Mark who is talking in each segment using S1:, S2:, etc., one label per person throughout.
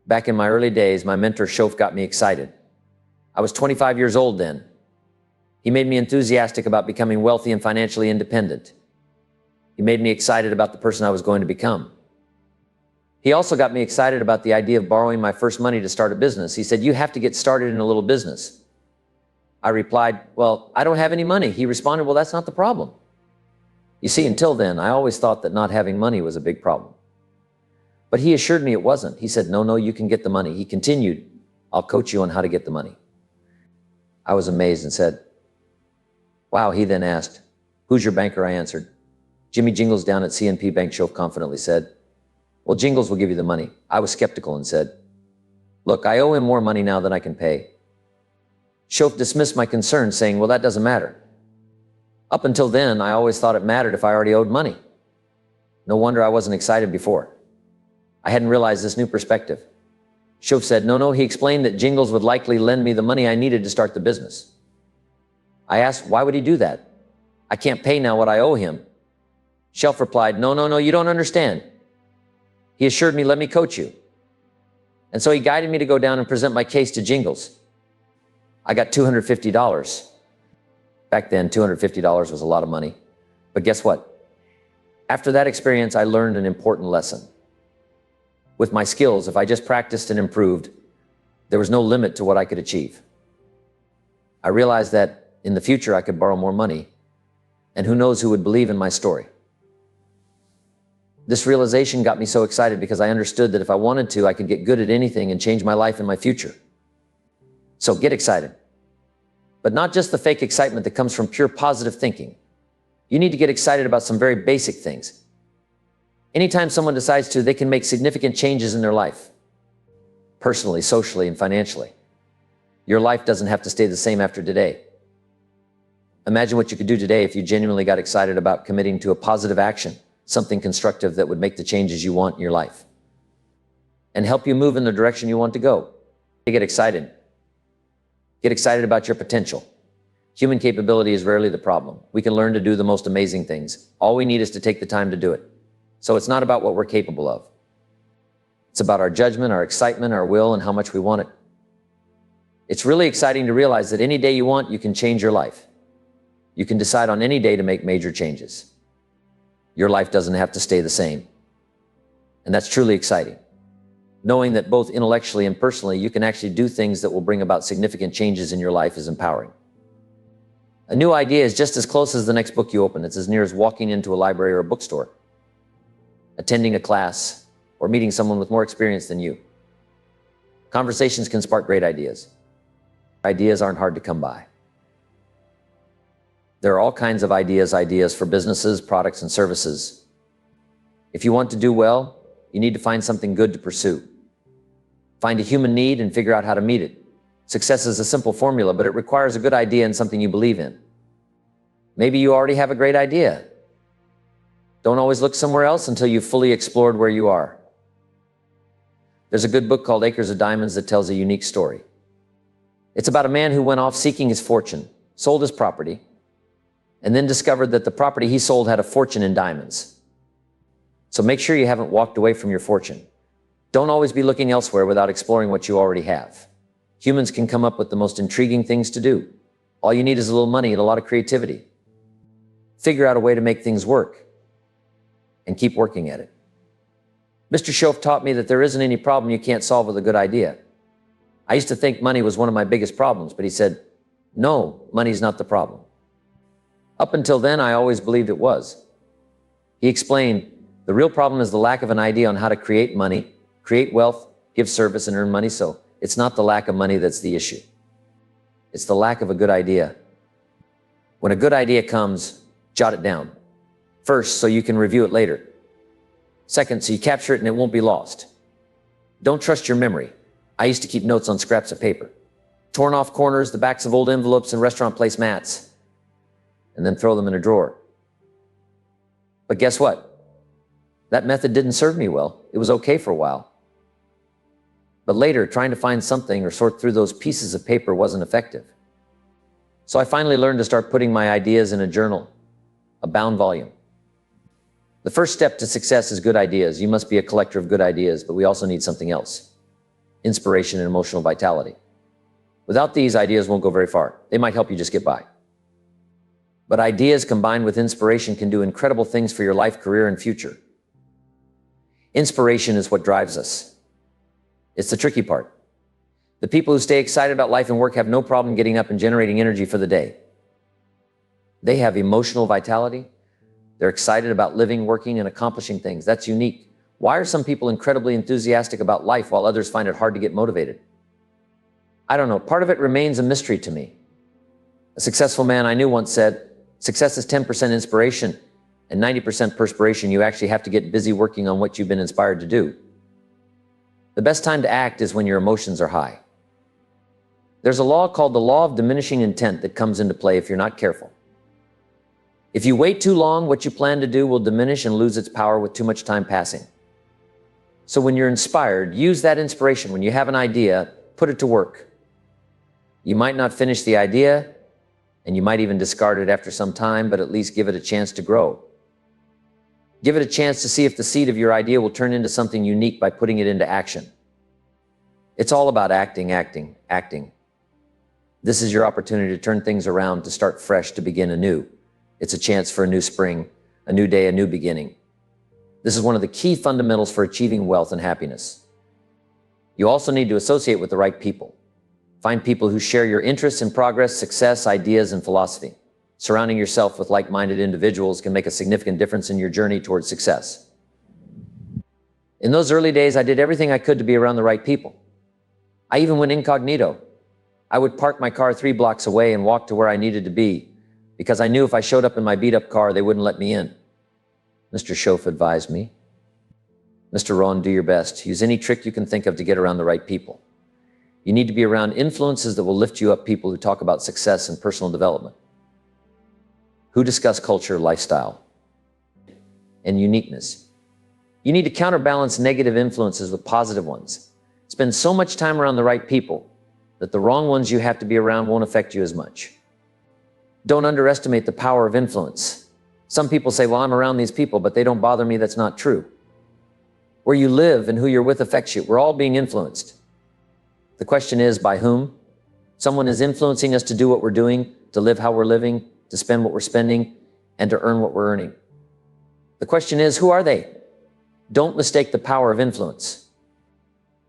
S1: Back in my early days, my mentor Shof got me excited. I was 25 years old then. He made me enthusiastic about becoming wealthy and financially independent. He made me excited about the person I was going to become. He also got me excited about the idea of borrowing my first money to start a business. He said, "You have to get started in a little business." I replied, "Well, I don't have any money." He responded, "Well, that's not the problem." You see, until then, I always thought that not having money was a big problem. But he assured me it wasn't. He said, no, you can get the money. He continued, "I'll coach you on how to get the money." I was amazed and said, "Wow." He then asked, "Who's your banker?" I answered, "Jimmy Jingles down at CNP Bank." Shof confidently said, "Well, Jingles will give you the money." I was skeptical and said, "Look, I owe him more money now than I can pay." Shof dismissed my concerns, saying, "Well, that doesn't matter." Up until then, I always thought it mattered if I already owed money. No wonder I wasn't excited before. I hadn't realized this new perspective. Shof said, no, he explained that Jingles would likely lend me the money I needed to start the business. I asked, why would he do that? I can't pay now what I owe him. Shof replied, no, you don't understand. He assured me, let me coach you. And so he guided me to go down and present my case to Jingles. I got $250. Back then, $250 was a lot of money. But guess what? After that experience, I learned an important lesson. With my skills, if I just practiced and improved, there was no limit to what I could achieve. I realized that in the future, I could borrow more money, and who knows who would believe in my story. This realization got me so excited because I understood that if I wanted to, I could get good at anything and change my life and my future. So get excited. But not just the fake excitement that comes from pure positive thinking. You need to get excited about some very basic things. Anytime someone decides to, they can make significant changes in their life. Personally, socially, and financially. Your life doesn't have to stay the same after today. Imagine what you could do today if you genuinely got excited about committing to a positive action, something constructive that would make the changes you want in your life and help you move in the direction you want to go. Get excited. Get excited about your potential. Human capability is rarely the problem. We can learn to do the most amazing things. All we need is to take the time to do it. So it's not about what we're capable of. It's about our judgment, our excitement, our will, and how much we want it. It's really exciting to realize that any day you want, you can change your life. You can decide on any day to make major changes. Your life doesn't have to stay the same. And that's truly exciting. Knowing that both intellectually and personally, you can actually do things that will bring about significant changes in your life is empowering. A new idea is just as close as the next book you open. It's as near as walking into a library or a bookstore, attending a class, or meeting someone with more experience than you. Conversations can spark great ideas. Ideas aren't hard to come by. There are all kinds of ideas for businesses, products, and services. If you want to do well, you need to find something good to pursue. Find a human need and figure out how to meet it. Success is a simple formula, but it requires a good idea and something you believe in. Maybe you already have a great idea. Don't always look somewhere else until you've fully explored where you are. There's a good book called Acres of Diamonds that tells a unique story. It's about a man who went off seeking his fortune, sold his property, and then discovered that the property he sold had a fortune in diamonds. So make sure you haven't walked away from your fortune. Don't always be looking elsewhere without exploring what you already have. Humans can come up with the most intriguing things to do. All you need is a little money and a lot of creativity. Figure out a way to make things work and keep working at it. Mr. Shof taught me that there isn't any problem you can't solve with a good idea. I used to think money was one of my biggest problems, but he said, no, money's not the problem. Up until then, I always believed it was. He explained, the real problem is the lack of an idea on how to create money, create wealth, give service, and earn money. So it's not the lack of money that's the issue. It's the lack of a good idea. When a good idea comes, jot it down. First, so you can review it later. Second, so you capture it and it won't be lost. Don't trust your memory. I used to keep notes on scraps of paper. Torn off corners, the backs of old envelopes and restaurant placemats, and then throw them in a drawer. But guess what? That method didn't serve me well. It was okay for a while. But later, trying to find something or sort through those pieces of paper wasn't effective. So I finally learned to start putting my ideas in a journal, a bound volume. The first step to success is good ideas. You must be a collector of good ideas, but we also need something else. inspiration, and emotional vitality. Without these, ideas won't go very far. They might help you just get by. But ideas combined with inspiration can do incredible things for your life, career, and future. Inspiration is what drives us. It's the tricky part. The people who stay excited about life and work have no problem getting up and generating energy for the day. They have emotional vitality. They're excited about living, working, and accomplishing things. That's unique. Why are some people incredibly enthusiastic about life while others find it hard to get motivated? I don't know. Part of it remains a mystery to me. A successful man I knew once said, "Success is 10% inspiration and 90% perspiration. You actually have to get busy working on what you've been inspired to do." The best time to act is when your emotions are high. There's a law called the law of diminishing intent that comes into play if you're not careful. If you wait too long, what you plan to do will diminish and lose its power with too much time passing. So when you're inspired, use that inspiration. When you have an idea, put it to work. You might not finish the idea, and you might even discard it after some time, but at least give it a chance to grow. Give it a chance to see if the seed of your idea will turn into something unique by putting it into action. It's all about acting, acting, acting. This is your opportunity to turn things around, to start fresh, to begin anew. It's a chance for a new spring, a new day, a new beginning. This is one of the key fundamentals for achieving wealth and happiness. You also need to associate with the right people. Find people who share your interests in progress, success, ideas, and philosophy. Surrounding yourself with like-minded individuals can make a significant difference in your journey towards success. In those early days, I did everything I could to be around the right people. I even went incognito. I would park my car 3 blocks away and walk to where I needed to be, because I knew if I showed up in my beat-up car, they wouldn't let me in. Mr. Schoaf advised me, "Mr. Rohn, do your best. Use any trick you can think of to get around the right people. You need to be around influences that will lift you up, people who talk about success and personal development, who discuss culture, lifestyle, and uniqueness. You need to counterbalance negative influences with positive ones. Spend so much time around the right people that the wrong ones you have to be around won't affect you as much. Don't underestimate the power of influence. Some people say, well, I'm around these people, but they don't bother me. That's not true. Where you live and who you're with affects you. We're all being influenced. The question is, by whom? Someone is influencing us to do what we're doing, to live how we're living, to spend what we're spending, and to earn what we're earning. The question is, who are they? Don't mistake the power of influence.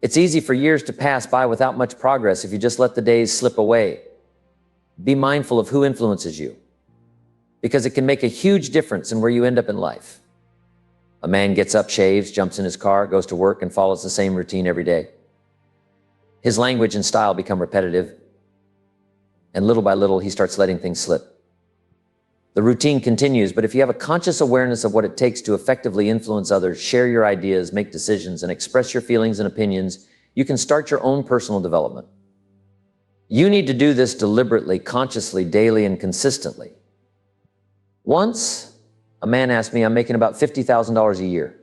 S1: It's easy for years to pass by without much progress if you just let the days slip away. Be mindful of who influences you, because it can make a huge difference in where you end up in life. A man gets up, shaves, jumps in his car, goes to work, and follows the same routine every day. His language and style become repetitive, and little by little, he starts letting things slip. The routine continues, but if you have a conscious awareness of what it takes to effectively influence others, share your ideas, make decisions, and express your feelings and opinions, you can start your own personal development. You need to do this deliberately, consciously, daily, and consistently. Once, a man asked me, I'm making about $50,000 a year.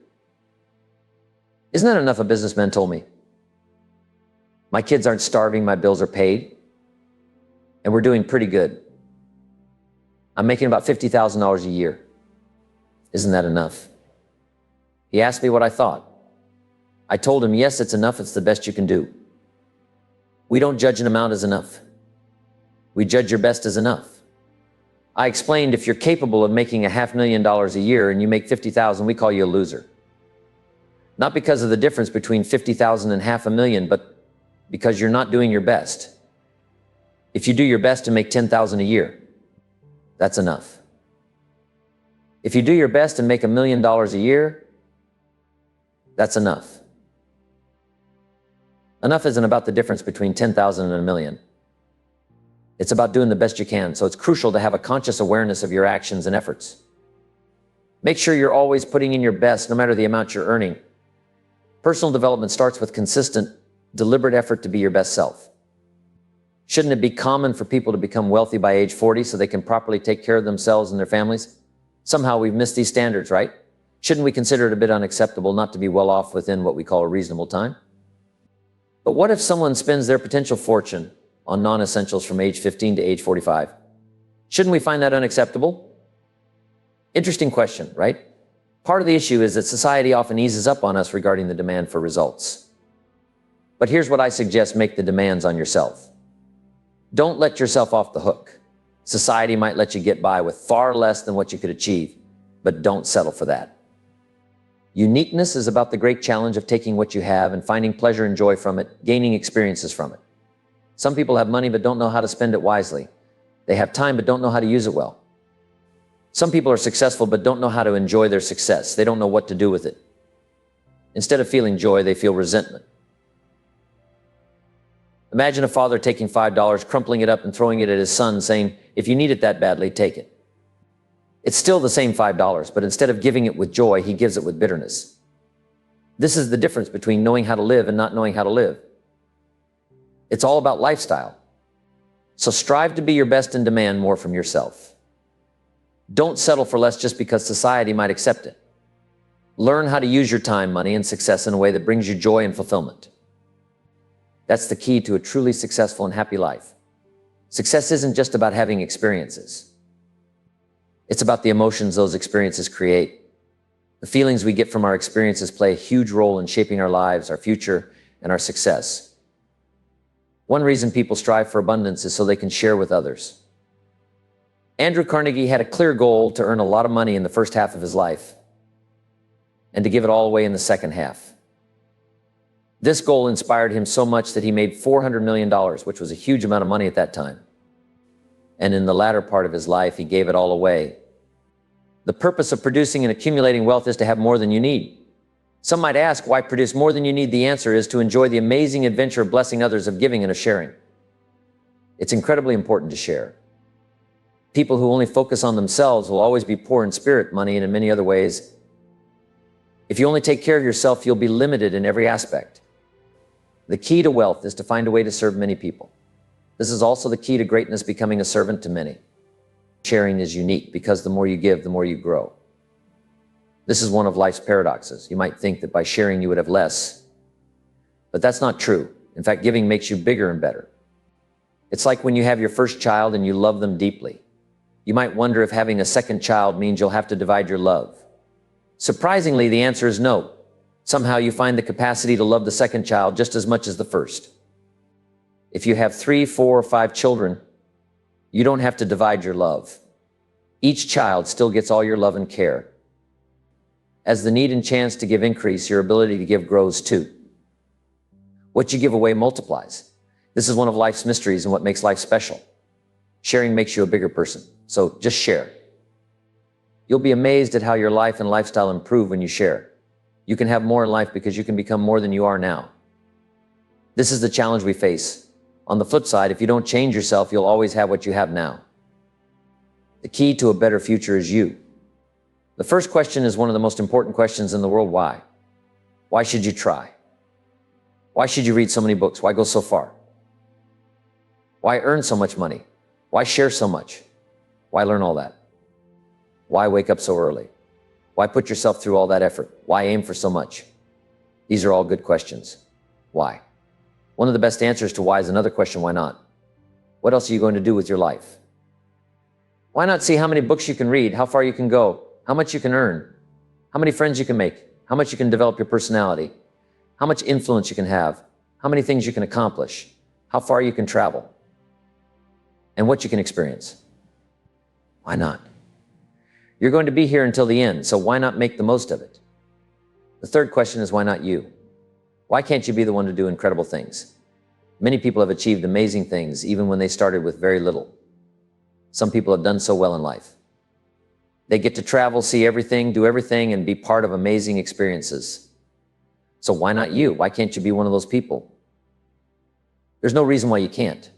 S1: Isn't that enough? A businessman told me. My kids aren't starving, my bills are paid, and we're doing pretty good. I'm making about $50,000 a year. Isn't that enough? He asked me what I thought. I told him, yes, it's enough. It's the best you can do. We don't judge an amount as enough. We judge your best as enough. I explained, if you're capable of making $500,000 a year and you make $50,000, we call you a loser. Not because of the difference between $50,000 and $500,000, but because you're not doing your best. If you do your best to make $10,000 a year, that's enough. If you do your best and make $1 million a year, that's enough. Enough isn't about the difference between 10,000 and 1 million. It's about doing the best you can, so it's crucial to have a conscious awareness of your actions and efforts. Make sure you're always putting in your best, no matter the amount you're earning. Personal development starts with consistent, deliberate effort to be your best self. Shouldn't it be common for people to become wealthy by age 40 so they can properly take care of themselves and their families? Somehow we've missed these standards, right? Shouldn't we consider it a bit unacceptable not to be well off within what we call a reasonable time? But what if someone spends their potential fortune on non-essentials from age 15 to age 45? Shouldn't we find that unacceptable? Interesting question, right? Part of the issue is that society often eases up on us regarding the demand for results. But here's what I suggest: make the demands on yourself. Don't let yourself off the hook. Society might let you get by with far less than what you could achieve, but don't settle for that. Uniqueness is about the great challenge of taking what you have and finding pleasure and joy from it, gaining experiences from it. Some people have money but don't know how to spend it wisely. They have time but don't know how to use it well. Some people are successful but don't know how to enjoy their success. They don't know what to do with it. Instead of feeling joy, they feel resentment. Imagine a father taking $5, crumpling it up and throwing it at his son, saying, "If you need it that badly, take it." It's still the same $5, but instead of giving it with joy, he gives it with bitterness. This is the difference between knowing how to live and not knowing how to live. It's all about lifestyle. So strive to be your best and demand more from yourself. Don't settle for less just because society might accept it. Learn how to use your time, money, and success in a way that brings you joy and fulfillment. That's the key to a truly successful and happy life. Success isn't just about having experiences. It's about the emotions those experiences create. The feelings we get from our experiences play a huge role in shaping our lives, our future, and our success. One reason people strive for abundance is so they can share with others. Andrew Carnegie had a clear goal to earn a lot of money in the first half of his life and to give it all away in the second half. This goal inspired him so much that he made $400 million, which was a huge amount of money at that time. And in the latter part of his life, he gave it all away. The purpose of producing and accumulating wealth is to have more than you need. Some might ask, why produce more than you need? The answer is to enjoy the amazing adventure of blessing others, of giving and of sharing. It's incredibly important to share. People who only focus on themselves will always be poor in spirit, money, and in many other ways. If you only take care of yourself, you'll be limited in every aspect. The key to wealth is to find a way to serve many people. This is also the key to greatness, becoming a servant to many. Sharing is unique because the more you give, the more you grow. This is one of life's paradoxes. You might think that by sharing you would have less, but that's not true. In fact, giving makes you bigger and better. It's like when you have your first child and you love them deeply. You might wonder if having a second child means you'll have to divide your love. Surprisingly, the answer is no. Somehow you find the capacity to love the second child just as much as the first. If you have 3, 4, or 5 children, you don't have to divide your love. Each child still gets all your love and care. As the need and chance to give increase, your ability to give grows too. What you give away multiplies. This is one of life's mysteries and what makes life special. Sharing makes you a bigger person, so just share. You'll be amazed at how your life and lifestyle improve when you share. You can have more in life because you can become more than you are now. This is the challenge we face. On the flip side, if you don't change yourself, you'll always have what you have now. The key to a better future is you. The first question is one of the most important questions in the world. Why? Why should you try? Why should you read so many books? Why go so far? Why earn so much money? Why share so much? Why learn all that? Why wake up so early? Why put yourself through all that effort? Why aim for so much? These are all good questions. Why? One of the best answers to why is another question: why not? What else are you going to do with your life? Why not see how many books you can read, how far you can go, how much you can earn, how many friends you can make, how much you can develop your personality, how much influence you can have, how many things you can accomplish, how far you can travel, and what you can experience? Why not? You're going to be here until the end, so why not make the most of it? The third question is, why not you? Why can't you be the one to do incredible things? Many people have achieved amazing things even when they started with very little. Some people have done so well in life. They get to travel, see everything, do everything, and be part of amazing experiences. So why not you? Why can't you be one of those people? There's no reason why you can't.